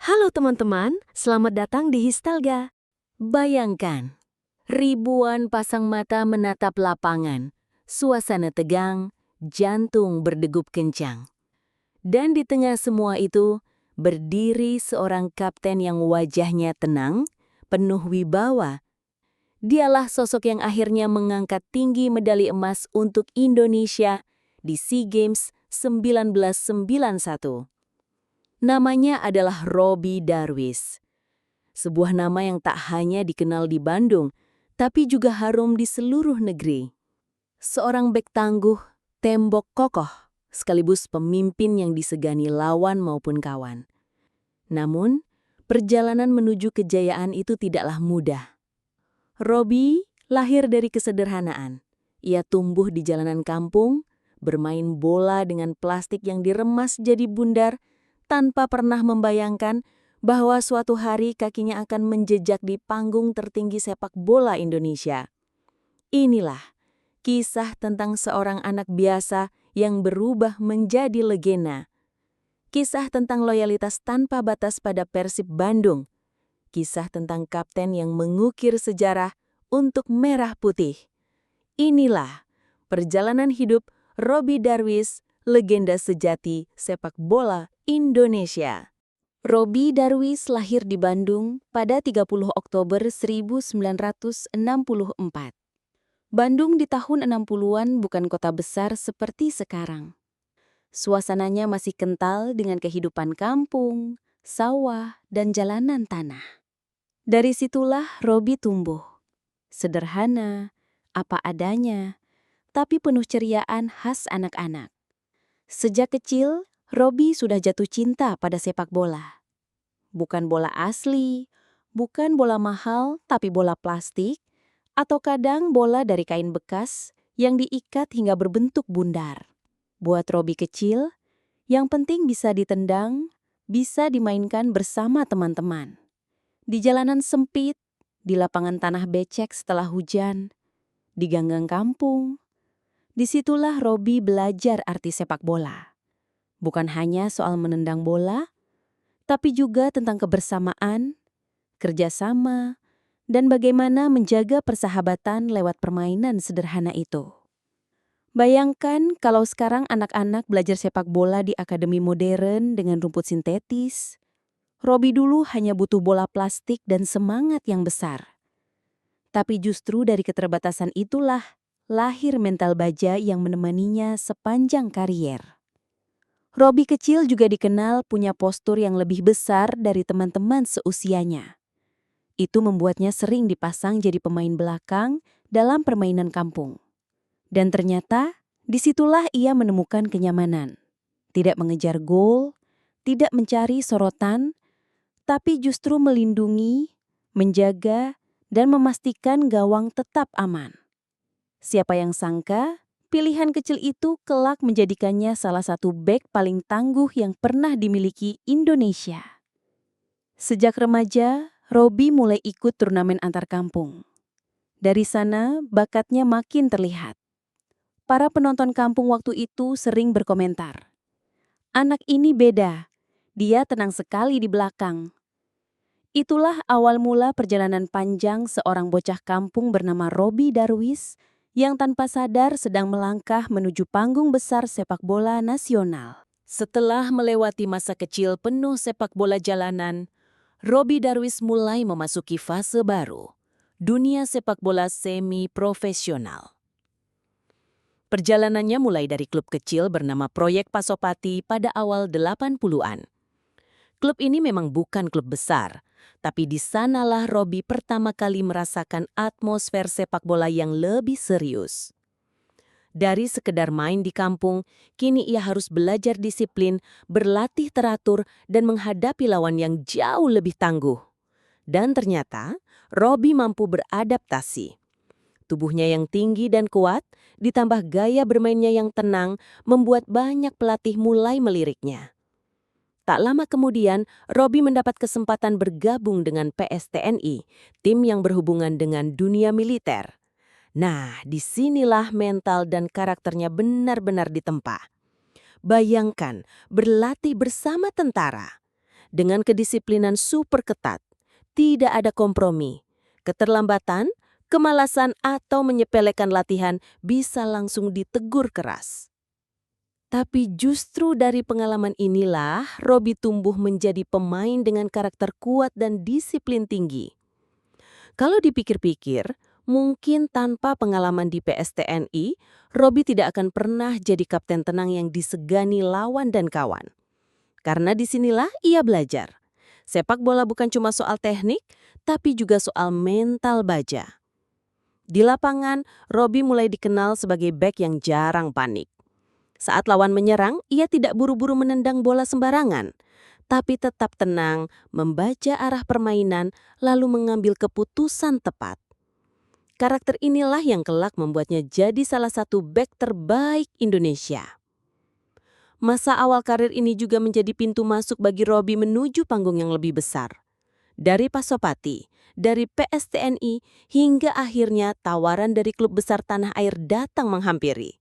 Halo teman-teman, selamat datang di Histalga. Bayangkan, ribuan pasang mata menatap lapangan, suasana tegang, jantung berdegup kencang. Dan di tengah semua itu, berdiri seorang kapten yang wajahnya tenang, penuh wibawa. Dialah sosok yang akhirnya mengangkat tinggi medali emas untuk Indonesia di SEA Games 1991. Namanya adalah Robby Darwis. Sebuah nama yang tak hanya dikenal di Bandung, tapi juga harum di seluruh negeri. Seorang bek tangguh, tembok kokoh, sekaligus pemimpin yang disegani lawan maupun kawan. Namun, perjalanan menuju kejayaan itu tidaklah mudah. Robby lahir dari kesederhanaan. Ia tumbuh di jalanan kampung, bermain bola dengan plastik yang diremas jadi bundar, tanpa pernah membayangkan bahwa suatu hari kakinya akan menjejak di panggung tertinggi sepak bola Indonesia. Inilah kisah tentang seorang anak biasa yang berubah menjadi legenda. Kisah tentang loyalitas tanpa batas pada Persib Bandung. Kisah tentang kapten yang mengukir sejarah untuk merah putih. Inilah perjalanan hidup Robby Darwis, legenda sejati sepak bola Indonesia. Robby Darwis lahir di Bandung pada 30 Oktober 1964. Bandung di tahun 60-an bukan kota besar seperti sekarang. Suasananya masih kental dengan kehidupan kampung, sawah, dan jalanan tanah. Dari situlah Robby tumbuh. Sederhana, apa adanya, tapi penuh ceriaan khas anak-anak. Sejak kecil, Robby sudah jatuh cinta pada sepak bola. Bukan bola asli, bukan bola mahal, tapi bola plastik, atau kadang bola dari kain bekas yang diikat hingga berbentuk bundar. Buat Robby kecil, yang penting bisa ditendang, bisa dimainkan bersama teman-teman. Di jalanan sempit, di lapangan tanah becek setelah hujan, di ganggang kampung. Disitulah Robby belajar arti sepak bola. Bukan hanya soal menendang bola, tapi juga tentang kebersamaan, kerjasama, dan bagaimana menjaga persahabatan lewat permainan sederhana itu. Bayangkan kalau sekarang anak-anak belajar sepak bola di akademi modern dengan rumput sintetis. Robby dulu hanya butuh bola plastik dan semangat yang besar. Tapi justru dari keterbatasan itulah lahir mental baja yang menemaninya sepanjang karier. Robby kecil juga dikenal punya postur yang lebih besar dari teman-teman seusianya. Itu membuatnya sering dipasang jadi pemain belakang dalam permainan kampung. Dan ternyata, disitulah ia menemukan kenyamanan. Tidak mengejar gol, tidak mencari sorotan, tapi justru melindungi, menjaga, dan memastikan gawang tetap aman. Siapa yang sangka, pilihan kecil itu kelak menjadikannya salah satu bek paling tangguh yang pernah dimiliki Indonesia. Sejak remaja, Robby mulai ikut turnamen antar kampung. Dari sana, bakatnya makin terlihat. Para penonton kampung waktu itu sering berkomentar, "Anak ini beda, dia tenang sekali di belakang." Itulah awal mula perjalanan panjang seorang bocah kampung bernama Robby Darwis yang tanpa sadar sedang melangkah menuju panggung besar sepak bola nasional. Setelah melewati masa kecil penuh sepak bola jalanan, Robby Darwis mulai memasuki fase baru, dunia sepak bola semi-profesional. Perjalanannya mulai dari klub kecil bernama Proyek Pasopati pada awal 80-an. Klub ini memang bukan klub besar, tapi di sanalah Robby pertama kali merasakan atmosfer sepak bola yang lebih serius. Dari sekedar main di kampung, kini ia harus belajar disiplin, berlatih teratur, dan menghadapi lawan yang jauh lebih tangguh. Dan ternyata, Robby mampu beradaptasi. Tubuhnya yang tinggi dan kuat, ditambah gaya bermainnya yang tenang, membuat banyak pelatih mulai meliriknya. Tak lama kemudian, Robby mendapat kesempatan bergabung dengan PSTNI, tim yang berhubungan dengan dunia militer. Nah, disinilah mental dan karakternya benar-benar ditempa. Bayangkan, berlatih bersama tentara. dengan kedisiplinan super ketat. Tidak ada kompromi. Keterlambatan, kemalasan, atau menyepelekan latihan bisa langsung ditegur keras. Tapi justru dari pengalaman inilah Robby tumbuh menjadi pemain dengan karakter kuat dan disiplin tinggi. Kalau dipikir-pikir, mungkin tanpa pengalaman di PSTNI, Robby tidak akan pernah jadi kapten tenang yang disegani lawan dan kawan. Karena disinilah ia belajar. Sepak bola bukan cuma soal teknik, tapi juga soal mental baja. Di lapangan, Robby mulai dikenal sebagai bek yang jarang panik. Saat lawan menyerang, ia tidak buru-buru menendang bola sembarangan, tapi tetap tenang, membaca arah permainan, lalu mengambil keputusan tepat. Karakter inilah yang kelak membuatnya jadi salah satu bek terbaik Indonesia. Masa awal karir ini juga menjadi pintu masuk bagi Robby menuju panggung yang lebih besar. Dari Pasopati, dari PSTNI, hingga akhirnya tawaran dari klub besar tanah air datang menghampiri.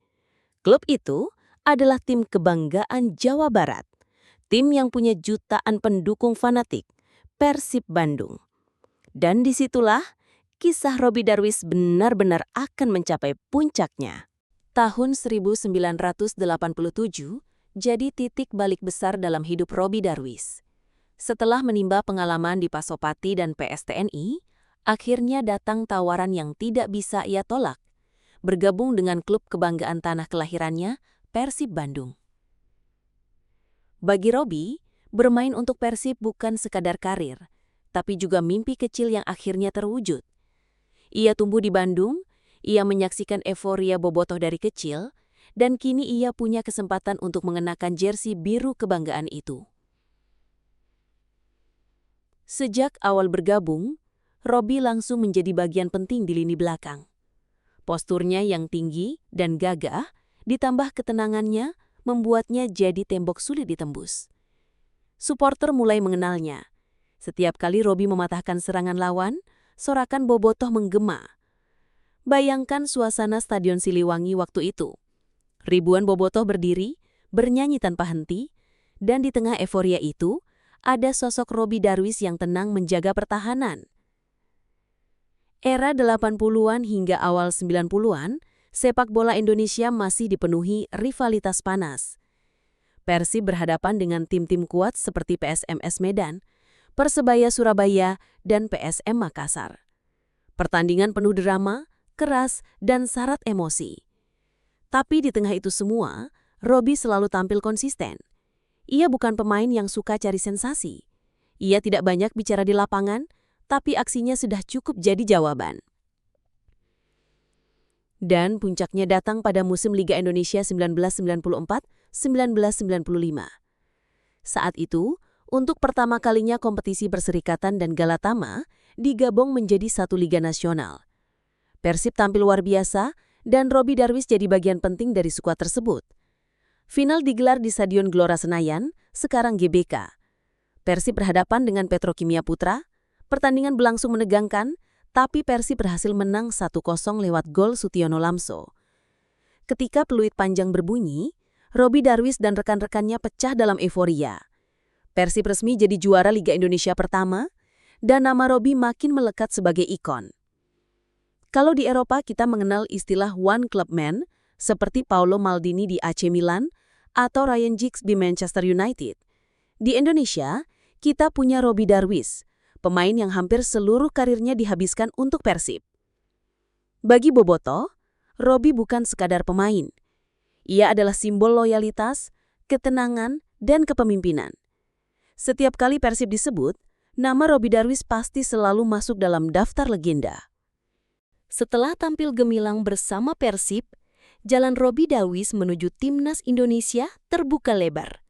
Klub itu adalah tim kebanggaan Jawa Barat. Tim yang punya jutaan pendukung fanatik, Persib Bandung. Dan disitulah kisah Robby Darwis benar-benar akan mencapai puncaknya. Tahun 1987 jadi titik balik besar dalam hidup Robby Darwis. Setelah menimba pengalaman di Pasopati dan PSTNI, akhirnya datang tawaran yang tidak bisa ia tolak. Bergabung dengan klub kebanggaan tanah kelahirannya, Persib Bandung. Bagi Robby, bermain untuk Persib bukan sekadar karir, tapi juga mimpi kecil yang akhirnya terwujud. Ia tumbuh di Bandung, ia menyaksikan euforia bobotoh dari kecil, dan kini ia punya kesempatan untuk mengenakan jersey biru kebanggaan itu. Sejak awal bergabung, Robby langsung menjadi bagian penting di lini belakang. Posturnya yang tinggi dan gagah, ditambah ketenangannya, membuatnya jadi tembok sulit ditembus. Supporter mulai mengenalnya. Setiap kali Robby mematahkan serangan lawan, sorakan bobotoh menggema. Bayangkan suasana Stadion Siliwangi waktu itu. Ribuan bobotoh berdiri, bernyanyi tanpa henti, dan di tengah euforia itu, ada sosok Robby Darwis yang tenang menjaga pertahanan. Era 80-an hingga awal 90-an, sepak bola Indonesia masih dipenuhi rivalitas panas. Persib berhadapan dengan tim-tim kuat seperti PSMS Medan, Persebaya Surabaya, dan PSM Makassar. Pertandingan penuh drama, keras, dan syarat emosi. Tapi di tengah itu semua, Robby selalu tampil konsisten. Ia bukan pemain yang suka cari sensasi. Ia tidak banyak bicara di lapangan, tapi aksinya sudah cukup jadi jawaban. Dan puncaknya datang pada musim Liga Indonesia 1994-1995. Saat itu, untuk pertama kalinya kompetisi Perserikatan dan Galatama digabung menjadi satu Liga Nasional. Persib tampil luar biasa dan Robby Darwis jadi bagian penting dari skuad tersebut. Final digelar di Stadion Gelora Senayan, sekarang GBK. Persib berhadapan dengan Petrokimia Putra. Pertandingan berlangsung menegangkan, tapi Persib berhasil menang 1-0 lewat gol Sutiono Lamso. Ketika peluit panjang berbunyi, Robby Darwis dan rekan-rekannya pecah dalam euforia. Persib resmi jadi juara Liga Indonesia pertama, dan nama Robby makin melekat sebagai ikon. Kalau di Eropa kita mengenal istilah One Club Man, seperti Paolo Maldini di AC Milan atau Ryan Giggs di Manchester United. Di Indonesia, kita punya Robby Darwis, pemain yang hampir seluruh karirnya dihabiskan untuk Persib. Bagi bobotoh, Robby bukan sekadar pemain. Ia adalah simbol loyalitas, ketenangan, dan kepemimpinan. Setiap kali Persib disebut, nama Robby Darwis pasti selalu masuk dalam daftar legenda. Setelah tampil gemilang bersama Persib, jalan Robby Darwis menuju Timnas Indonesia terbuka lebar.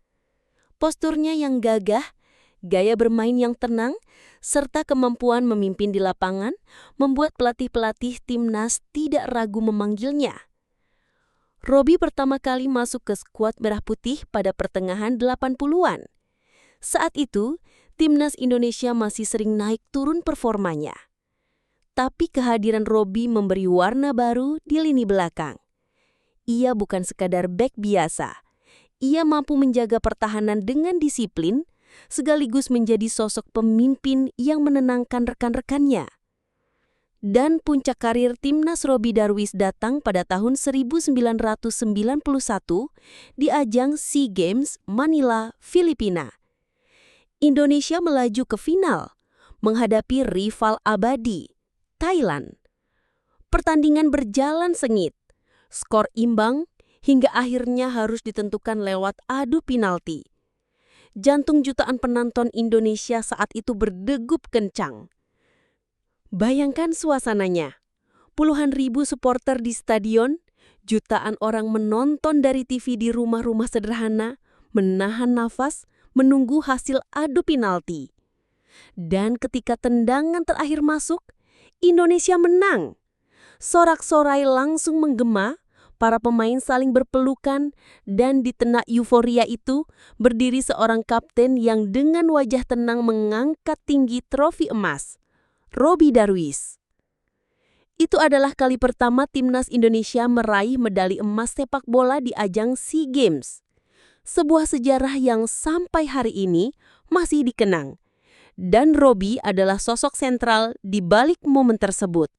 Posturnya yang gagah, gaya bermain yang tenang, serta kemampuan memimpin di lapangan membuat pelatih-pelatih Timnas tidak ragu memanggilnya. Robby pertama kali masuk ke skuad Merah Putih pada pertengahan 80-an. Saat itu, Timnas Indonesia masih sering naik turun performanya. Tapi kehadiran Robby memberi warna baru di lini belakang. Ia bukan sekadar bek biasa. Ia mampu menjaga pertahanan dengan disiplin, sekaligus menjadi sosok pemimpin yang menenangkan rekan-rekannya. Dan puncak karir timnas Robby Darwish datang pada tahun 1991 di ajang SEA Games Manila, Filipina. Indonesia melaju ke final, menghadapi rival abadi, Thailand. Pertandingan berjalan sengit, skor imbang, hingga akhirnya harus ditentukan lewat adu penalti. Jantung jutaan penonton Indonesia saat itu berdegup kencang. Bayangkan suasananya, puluhan ribu supporter di stadion, jutaan orang menonton dari TV di rumah-rumah sederhana, menahan nafas, menunggu hasil adu penalti. Dan ketika tendangan terakhir masuk, Indonesia menang. Sorak-sorai langsung menggema, para pemain saling berpelukan, dan di tengah euforia itu berdiri seorang kapten yang dengan wajah tenang mengangkat tinggi trofi emas, Robby Darwish. Itu adalah kali pertama timnas Indonesia meraih medali emas sepak bola di ajang SEA Games. Sebuah sejarah yang sampai hari ini masih dikenang. Dan Robby adalah sosok sentral di balik momen tersebut.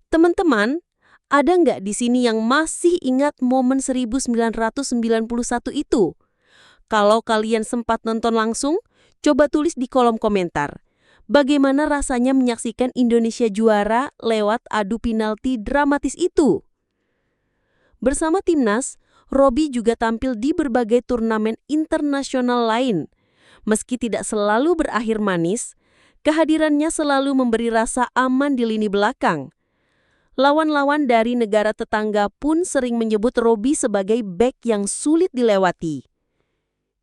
Teman-teman, ada nggak di sini yang masih ingat momen 1991 itu? Kalau kalian sempat nonton langsung, coba tulis di kolom komentar. Bagaimana rasanya menyaksikan Indonesia juara lewat adu penalti dramatis itu? Bersama timnas, Robby juga tampil di berbagai turnamen internasional lain. Meski tidak selalu berakhir manis, kehadirannya selalu memberi rasa aman di lini belakang. Lawan-lawan dari negara tetangga pun sering menyebut Robby sebagai bek yang sulit dilewati.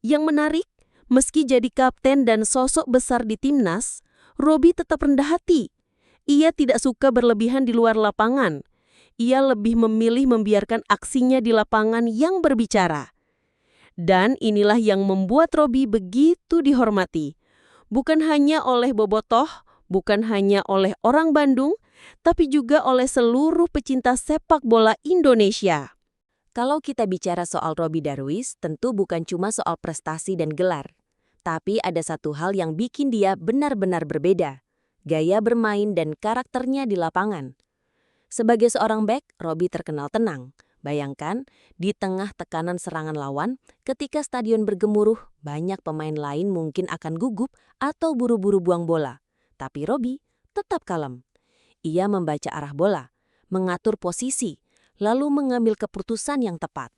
Yang menarik, meski jadi kapten dan sosok besar di timnas, Robby tetap rendah hati. Ia tidak suka berlebihan di luar lapangan. Ia lebih memilih membiarkan aksinya di lapangan yang berbicara. Dan inilah yang membuat Robby begitu dihormati. Bukan hanya oleh bobotoh, bukan hanya oleh orang Bandung, tapi juga oleh seluruh pecinta sepak bola Indonesia. Kalau kita bicara soal Robby Darwish, tentu bukan cuma soal prestasi dan gelar. Tapi ada satu hal yang bikin dia benar-benar berbeda, gaya bermain dan karakternya di lapangan. Sebagai seorang bek, Robby terkenal tenang. Bayangkan, di tengah tekanan serangan lawan, ketika stadion bergemuruh, banyak pemain lain mungkin akan gugup atau buru-buru buang bola. Tapi Robby tetap kalem. Ia membaca arah bola, mengatur posisi, lalu mengambil keputusan yang tepat.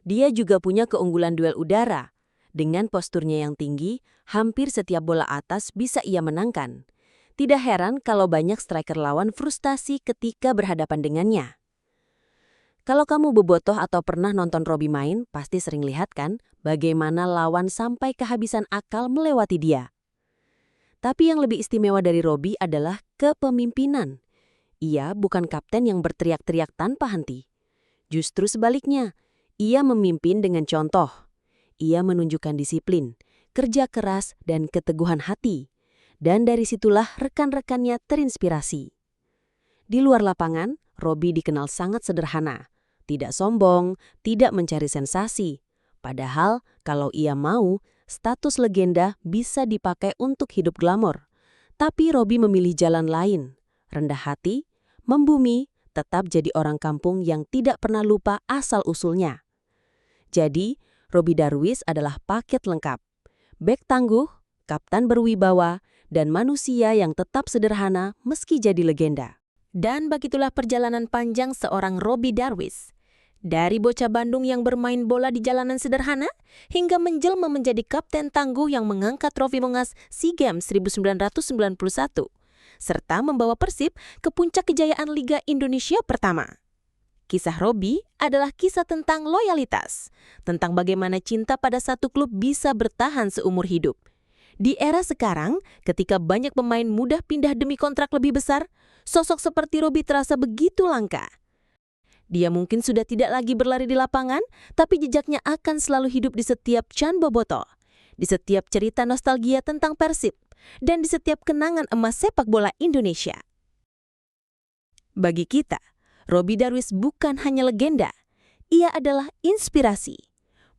Dia juga punya keunggulan duel udara. Dengan posturnya yang tinggi, hampir setiap bola atas bisa ia menangkan. Tidak heran kalau banyak striker lawan frustasi ketika berhadapan dengannya. Kalau kamu bobotoh atau pernah nonton Robby main, pasti sering lihat kan bagaimana lawan sampai kehabisan akal melewati dia. Tapi yang lebih istimewa dari Robby adalah kepemimpinan. Ia bukan kapten yang berteriak-teriak tanpa henti. Justru sebaliknya, ia memimpin dengan contoh. Ia menunjukkan disiplin, kerja keras, dan keteguhan hati. Dan dari situlah rekan-rekannya terinspirasi. Di luar lapangan, Robby dikenal sangat sederhana. Tidak sombong, tidak mencari sensasi. Padahal, kalau ia mau, status legenda bisa dipakai untuk hidup glamor. Tapi Robby memilih jalan lain. Rendah hati, membumi, tetap jadi orang kampung yang tidak pernah lupa asal-usulnya. Jadi, Robby Darwish adalah paket lengkap. Bek tangguh, kapten berwibawa, dan manusia yang tetap sederhana meski jadi legenda. Dan begitulah perjalanan panjang seorang Robby Darwish. Dari bocah Bandung yang bermain bola di jalanan sederhana, hingga menjelma menjadi kapten tangguh yang mengangkat trofi emas SEA Games 1991, serta membawa Persib ke puncak kejayaan Liga Indonesia pertama. Kisah Robby adalah kisah tentang loyalitas, tentang bagaimana cinta pada satu klub bisa bertahan seumur hidup. Di era sekarang, ketika banyak pemain mudah pindah demi kontrak lebih besar, sosok seperti Robby terasa begitu langka. Dia mungkin sudah tidak lagi berlari di lapangan, tapi jejaknya akan selalu hidup di setiap Can Boboto, di setiap cerita nostalgia tentang Persib, dan di setiap kenangan emas sepak bola Indonesia. Bagi kita, Robby Darwish bukan hanya legenda, ia adalah inspirasi.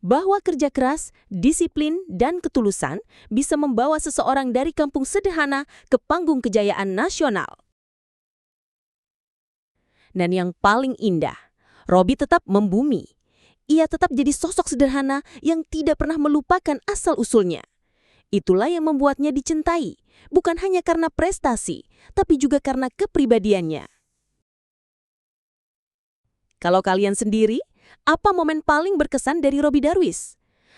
bahwa kerja keras, disiplin, dan ketulusan bisa membawa seseorang dari kampung sederhana ke panggung kejayaan nasional. Dan yang paling indah, Robby tetap membumi. Ia tetap jadi sosok sederhana yang tidak pernah melupakan asal-usulnya. Itulah yang membuatnya dicintai, bukan hanya karena prestasi, tapi juga karena kepribadiannya. Kalau kalian sendiri, apa momen paling berkesan dari Robby Darwish?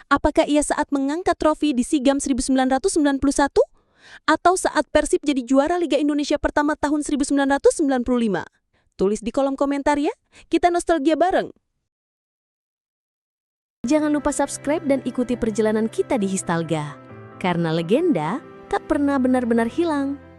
Apakah ia saat mengangkat trofi di SEA Games 1991? Atau saat Persib jadi juara Liga Indonesia pertama tahun 1995? Tulis di kolom komentar ya, kita nostalgia bareng. Jangan lupa subscribe dan ikuti perjalanan kita di Histalga. Karena legenda tak pernah benar-benar hilang.